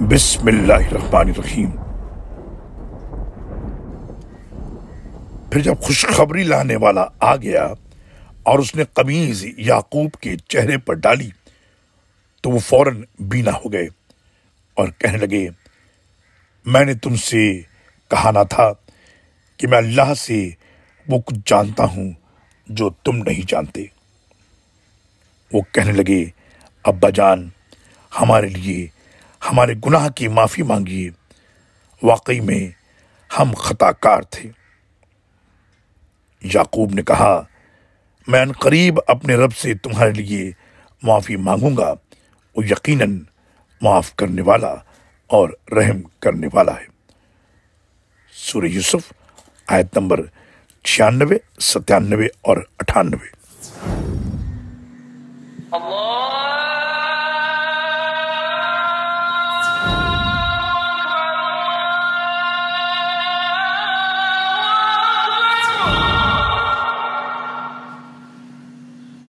बिस्मिल्लाहिर्रहमानिर्रहीम। फिर जब खुशखबरी लाने वाला आ गया और उसने कमीज याकूब के चेहरे पर डाली तो वो फौरन बीना हो गए और कहने लगे, मैंने तुमसे कहा ना था कि मैं अल्लाह से वो कुछ जानता हूं जो तुम नहीं जानते। वो कहने लगे, अब्बा जान, हमारे लिए हमारे गुनाह की माफ़ी मांगिए, वाकई में हम खताकार थे। याकूब ने कहा, मैं अनकरीब अपने रब से तुम्हारे लिए माफ़ी मांगूंगा, वो यकीनन माफ़ करने वाला और रहम करने वाला है। सूरह यूसुफ आयत नंबर 96, 97 और 98।